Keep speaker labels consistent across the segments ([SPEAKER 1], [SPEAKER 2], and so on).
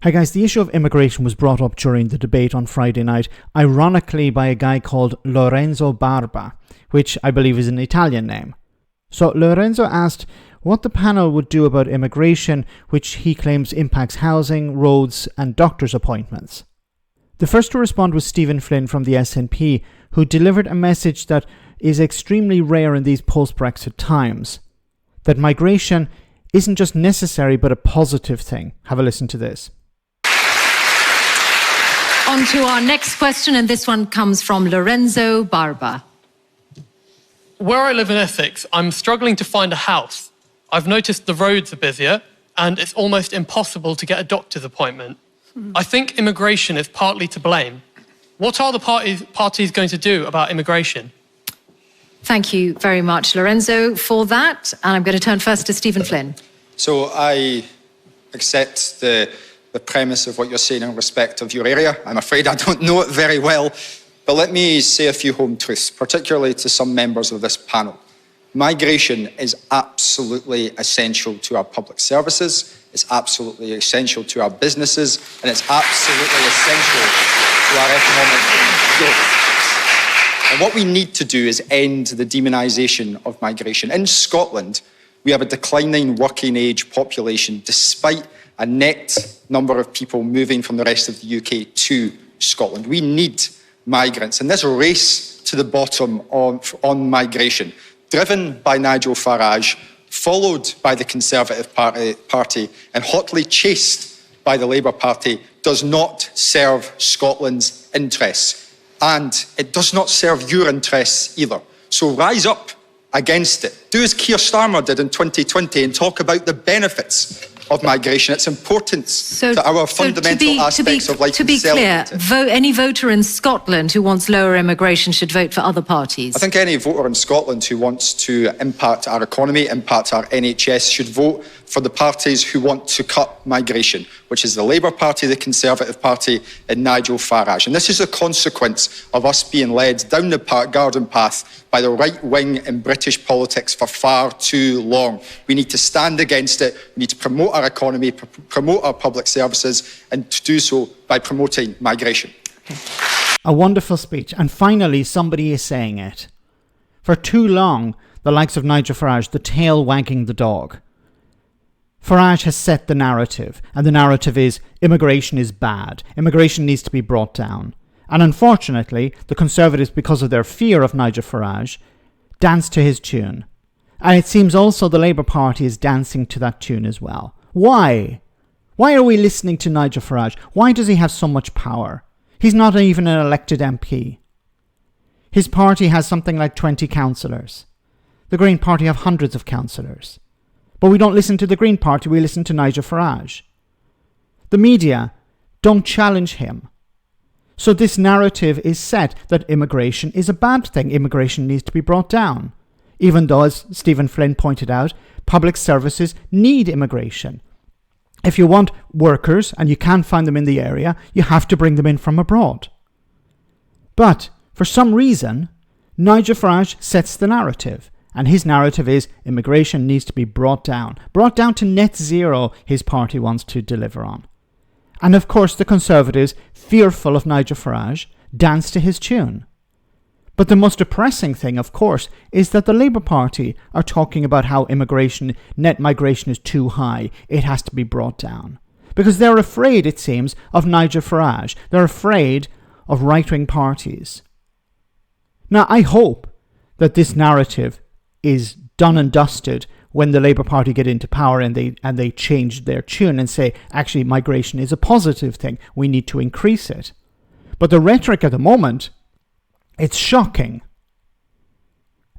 [SPEAKER 1] Hi guys, the issue of immigration was brought up during the debate on Friday night, ironically by a guy called Lorenzo Barba, which I believe is an Italian name. So Lorenzo asked what the panel would do about immigration, which he claims impacts housing, roads and doctors' appointments. The first to respond was Stephen Flynn from the SNP, who delivered a message that is extremely rare in these post-Brexit times, that migration isn't just necessary but a positive thing. Have a listen to this.
[SPEAKER 2] On to our next question, and this one comes from Lorenzo Barba.
[SPEAKER 3] Where I live in Essex, I'm struggling to find a house. I've noticed the roads are busier, and it's almost impossible to get a doctor's appointment. I think immigration is partly to blame. What are the parties going to do about immigration?
[SPEAKER 2] Thank you very much, Lorenzo, for that. And I'm going to turn first to Stephen Flynn.
[SPEAKER 4] So I accept the premise of what you're saying in respect of your area. I'm afraid I don't know it very well, but let me say a few home truths, particularly to some members of this panel. Migration is absolutely essential to our public services, it's absolutely essential to our businesses, and it's absolutely essential to our economic growth. And what we need to do is end the demonisation of migration. In Scotland, we have a declining working age population despite a net number of people moving from the rest of the UK to Scotland. We need migrants. And this race to the bottom on migration, driven by Nigel Farage, followed by the Conservative Party, and hotly chased by the Labour Party, does not serve Scotland's interests. And it does not serve your interests either. So rise up against it. Do as Keir Starmer did in 2020 and talk about the benefits of migration, its importance to our fundamental aspects of life.
[SPEAKER 2] To be clear, any voter in Scotland who wants lower immigration should vote for other parties.
[SPEAKER 4] I think any voter in Scotland who wants to impact our economy, impact our NHS, should vote for the parties who want to cut migration, which is the Labour Party, the Conservative Party and Nigel Farage. And this is a consequence of us being led down the garden path by the right wing in British politics for far too long. We need to stand against it. We need to promote our economy, promote our public services, and to do so by promoting migration.
[SPEAKER 1] A wonderful speech. And finally, somebody is saying it. For too long, the likes of Nigel Farage, the tail wagging the dog. Farage has set the narrative, and the narrative is immigration is bad. Immigration needs to be brought down. And unfortunately, the Conservatives, because of their fear of Nigel Farage, dance to his tune. And it seems also the Labour Party is dancing to that tune as well. Why? Why are we listening to Nigel Farage? Why does he have so much power? He's not even an elected MP. His party has something like 20 councillors. The Green Party have hundreds of councillors. But we don't listen to the Green Party, we listen to Nigel Farage. The media don't challenge him. So this narrative is set that immigration is a bad thing. Immigration needs to be brought down. Even though, as Stephen Flynn pointed out, public services need immigration. If you want workers and you can't find them in the area, you have to bring them in from abroad. But for some reason, Nigel Farage sets the narrative. And his narrative is immigration needs to be brought down. Brought down to net zero, his party wants to deliver on. And of course the Conservatives, fearful of Nigel Farage, dance to his tune. But the most depressing thing, of course, is that the Labour Party are talking about how net migration is too high. It has to be brought down. Because they're afraid, it seems, of Nigel Farage. They're afraid of right-wing parties. Now, I hope that this narrative is done and dusted when the Labour Party get into power and they change their tune and say, actually, migration is a positive thing. We need to increase it. But the rhetoric at the moment, it's shocking.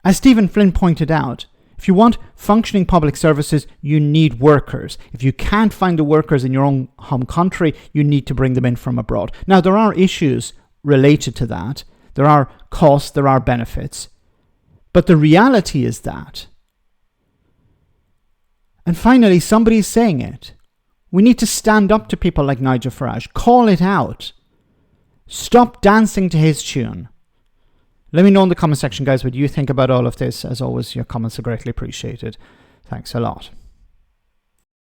[SPEAKER 1] As Stephen Flynn pointed out, if you want functioning public services, you need workers. If you can't find the workers in your own home country, you need to bring them in from abroad. Now, there are issues related to that. There are costs, there are benefits. But the reality is that. And finally, somebody's saying it. We need to stand up to people like Nigel Farage. Call it out. Stop dancing to his tune. Let me know in the comment section, guys, what you think about all of this. As always, your comments are greatly appreciated. Thanks a lot.